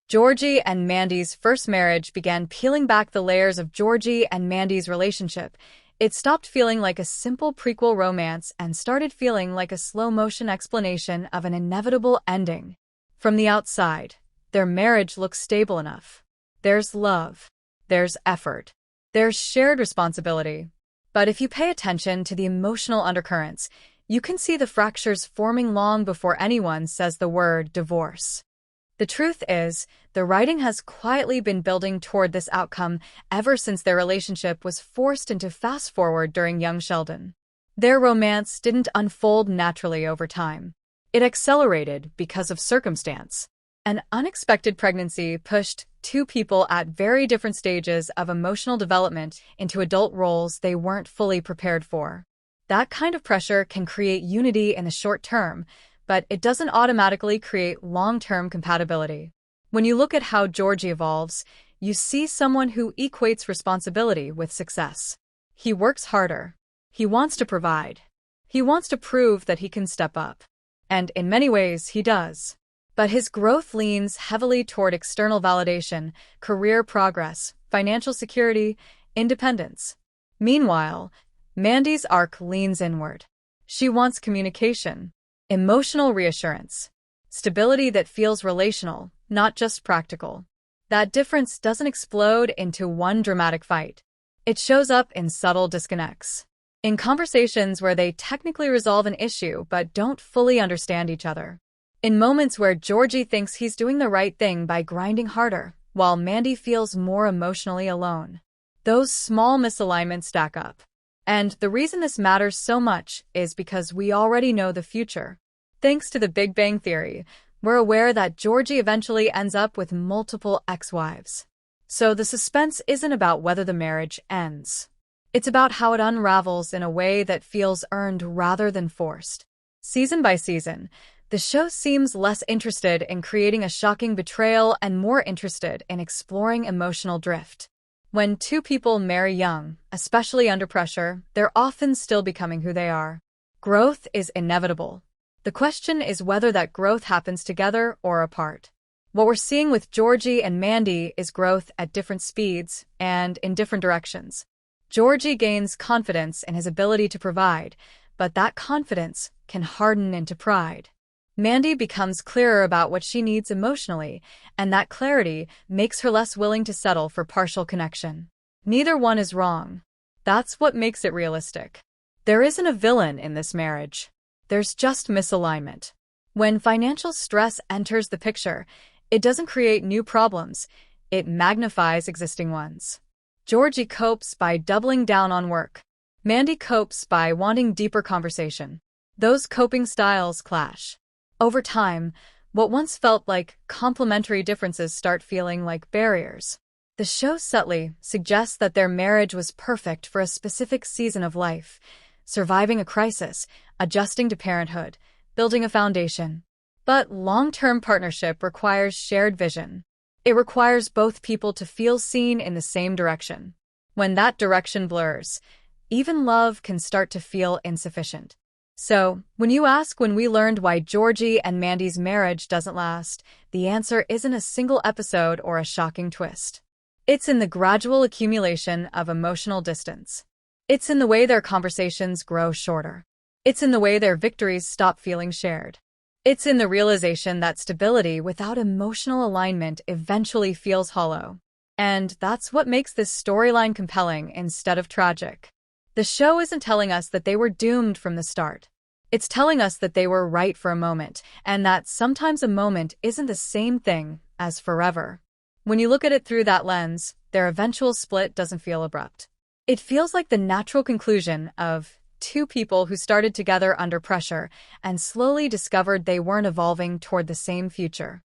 Georgie and Mandy's first marriage began peeling back the layers of Georgie and Mandy's relationship. It stopped feeling like a simple prequel romance and started feeling like a slow-motion explanation of an inevitable ending. From the outside, their marriage looks stable enough. There's love. There's effort. There's shared responsibility. But if you pay attention to the emotional undercurrents, you can see the fractures forming long before anyone says the word divorce. The truth is, the writing has quietly been building toward this outcome ever since their relationship was forced into fast-forward during Young Sheldon. Their romance didn't unfold naturally over time. It accelerated because of circumstance. An unexpected pregnancy pushed two people at very different stages of emotional development into adult roles they weren't fully prepared for. That kind of pressure can create unity in the short term, but it doesn't automatically create long-term compatibility. When you look at how Georgie evolves, you see someone who equates responsibility with success. He works harder. He wants to provide. He wants to prove that he can step up. And in many ways, he does. But his growth leans heavily toward external validation, career progress, financial security, independence. Meanwhile, Mandy's arc leans inward. She wants communication, emotional reassurance, stability that feels relational, not just practical. That difference doesn't explode into one dramatic fight. It shows up in subtle disconnects. In conversations where they technically resolve an issue but don't fully understand each other. In moments where Georgie thinks he's doing the right thing by grinding harder, while Mandy feels more emotionally alone. Those small misalignments stack up. And the reason this matters so much is because we already know the future. Thanks to the Big Bang Theory, we're aware that Georgie eventually ends up with multiple ex-wives. So the suspense isn't about whether the marriage ends. It's about how it unravels in a way that feels earned rather than forced. Season by season, the show seems less interested in creating a shocking betrayal and more interested in exploring emotional drift. When two people marry young, especially under pressure, they're often still becoming who they are. Growth is inevitable. The question is whether that growth happens together or apart. What we're seeing with Georgie and Mandy is growth at different speeds and in different directions. Georgie gains confidence in his ability to provide, but that confidence can harden into pride. Mandy becomes clearer about what she needs emotionally, and that clarity makes her less willing to settle for partial connection. Neither one is wrong. That's what makes it realistic. There isn't a villain in this marriage. There's just misalignment. When financial stress enters the picture, it doesn't create new problems, it magnifies existing ones. Georgie copes by doubling down on work. Mandy copes by wanting deeper conversation. Those coping styles clash. Over time, what once felt like complementary differences start feeling like barriers. The show subtly suggests that their marriage was perfect for a specific season of life, surviving a crisis, adjusting to parenthood, building a foundation. But long-term partnership requires shared vision. It requires both people to feel seen in the same direction. When that direction blurs, even love can start to feel insufficient. So, when you ask when we learned why Georgie and Mandy's marriage doesn't last, the answer isn't a single episode or a shocking twist. It's in the gradual accumulation of emotional distance. It's in the way their conversations grow shorter. It's in the way their victories stop feeling shared. It's in the realization that stability without emotional alignment eventually feels hollow. And that's what makes this storyline compelling instead of tragic. The show isn't telling us that they were doomed from the start. It's telling us that they were right for a moment, and that sometimes a moment isn't the same thing as forever. When you look at it through that lens, their eventual split doesn't feel abrupt. It feels like the natural conclusion of two people who started together under pressure and slowly discovered they weren't evolving toward the same future.